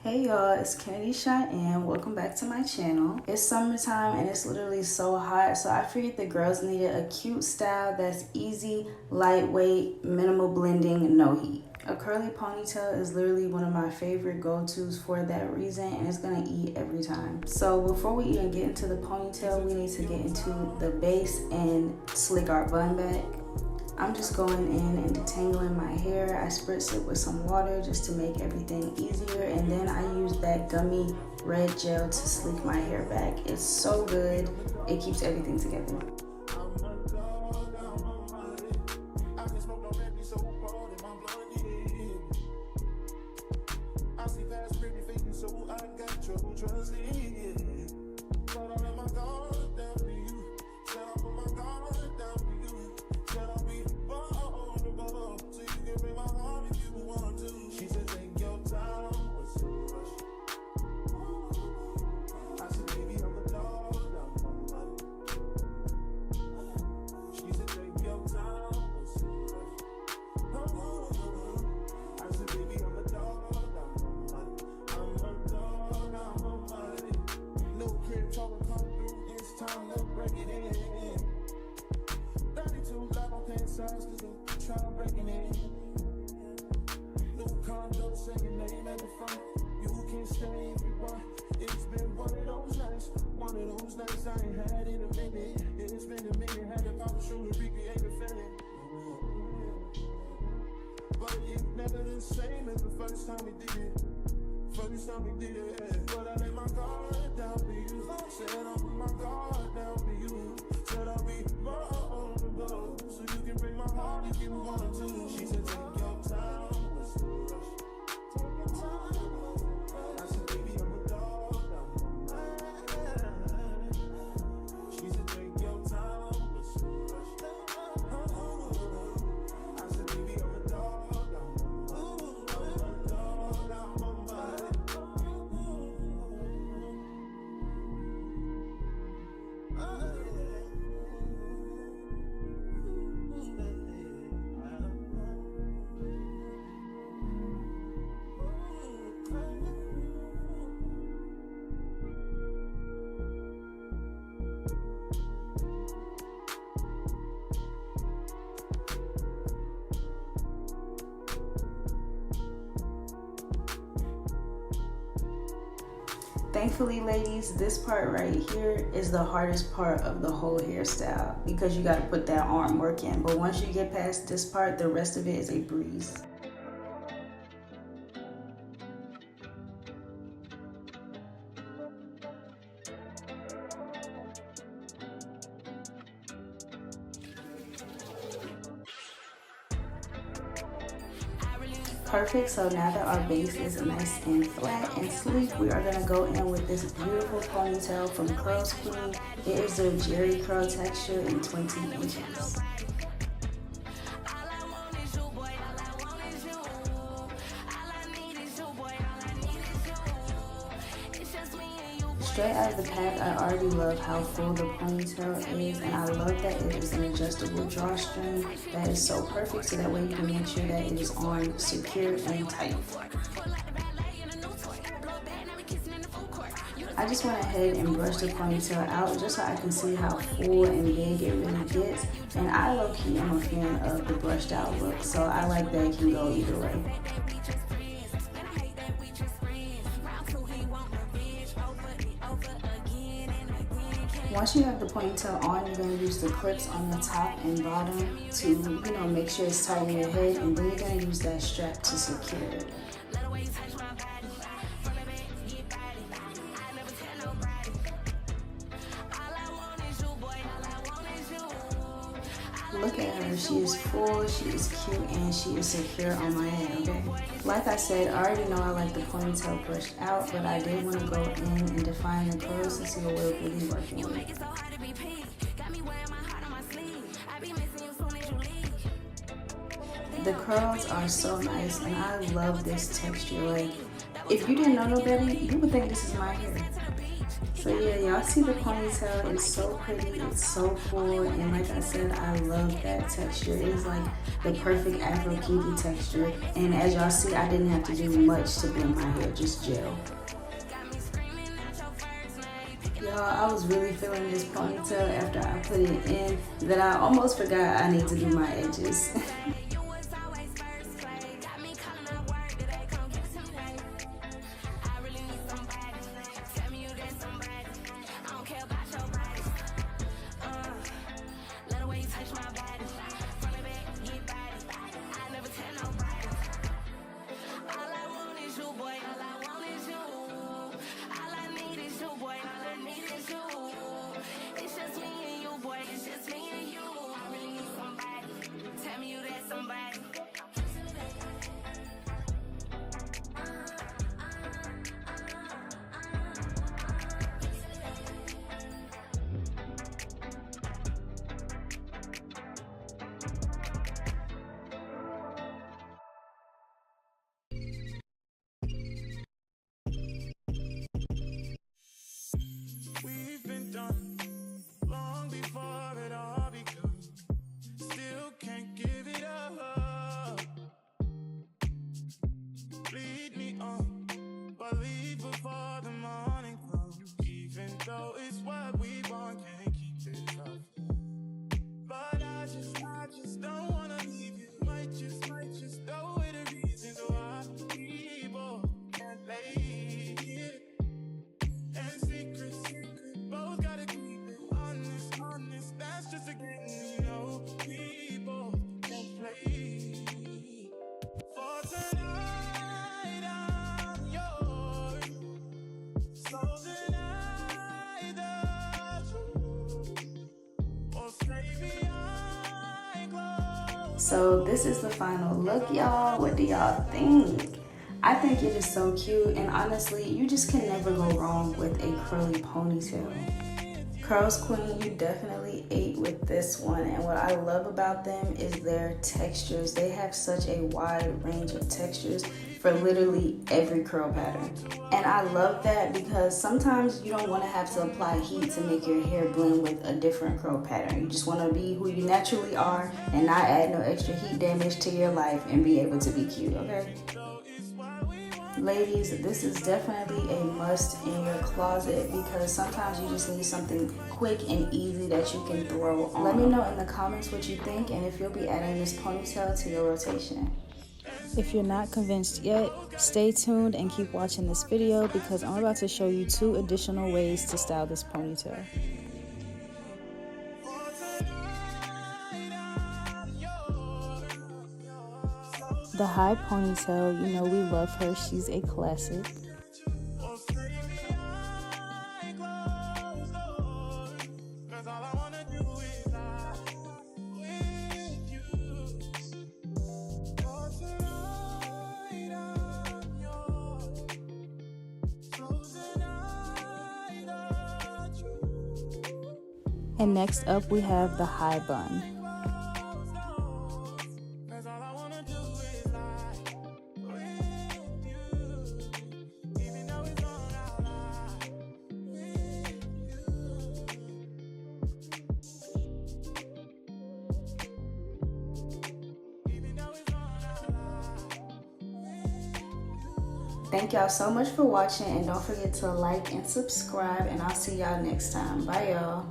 Hey y'all, it's Kennedy Cheyenne. Welcome back to my channel. It's summertime and it's literally so hot, so I figured the girls needed a cute style that's easy, lightweight, minimal blending, no heat. A curly ponytail is literally one of my favorite go-tos for that reason, and it's gonna eat every time. So before we even get into the ponytail, we need to get into the base and slick our bun back. I'm just going in and detangling my hair. I spritz it with some water just to make everything easier, and then I use that gummy red gel to sleek my hair back. It's so good. It keeps everything together. Thankfully, ladies, this part right here is the hardest part of the whole hairstyle because you got to put that arm work in. But once you get past this part, the rest of it is a breeze. Perfect. So now that our base is nice and flat and sleek, we are going to go in with this beautiful ponytail from CURLSQUEEN. It is a jerry curl texture in 20 inches. Straight out of the pack, I already love how full the ponytail is, and I love that it is an adjustable drawstring. That is so perfect, so that way you can make sure that it is on secure and tight. I just went ahead and brushed the ponytail out just so I can see how full and big it really gets. And I low-key am a fan of the brushed out look, so I like that it can go either way. Once you have the ponytail on, you're going to use the clips on the top and bottom to, make sure it's tight in your head, and then you're going to use that strap to secure it. Look at her, she is full, she is cute, and she is secure on my head, okay? Like I said, I already know I like the ponytail brushed out, but I did want to go in and define the curls to see what we're really working with. The curls are so nice, and I love this texture. Like, if you didn't know no better, you would think this is my hair. So yeah, y'all see the ponytail is so pretty, it's so full, and like I said, I love that texture. It is like the perfect Afro kinky texture, and as y'all see, I didn't have to do much to blend my hair, just gel. Y'all, I was really feeling this ponytail after I put it in that I almost forgot I need to do my edges. We've been done long before it all begun. Still can't give it up. Lead me on, but leave before the morning comes. Even though it's what we want, can't keep it up. But I just don't wanna leave you. Might just know it a reason why we both can't lay here. And secret, both gotta keep it honest, that's just a game, you know, we both can play. For tonight, I'm yours, so deny the truth, or stay behind closed. So this is the final look, y'all. What do y'all think? I think it is so cute, and honestly, you just can never go wrong with a curly ponytail. CURLSQUEEN, you definitely ate with this one, and what I love about them is their textures. They have such a wide range of textures for literally every curl pattern. And I love that because sometimes you don't want to have to apply heat to make your hair blend with a different curl pattern. You just want to be who you naturally are and not add no extra heat damage to your life and be able to be cute, okay? Ladies, this is definitely a must in your closet because sometimes you just need something quick and easy that you can throw on. Let me know in the comments what you think and if you'll be adding this ponytail to your rotation. If you're not convinced yet, stay tuned and keep watching this video because I'm about to show you 2 additional ways to style this ponytail. The high ponytail, you know we love her, she's a classic. And next up we have the high bun. Thank y'all so much for watching, and don't forget to like and subscribe, and I'll see y'all next time. Bye y'all.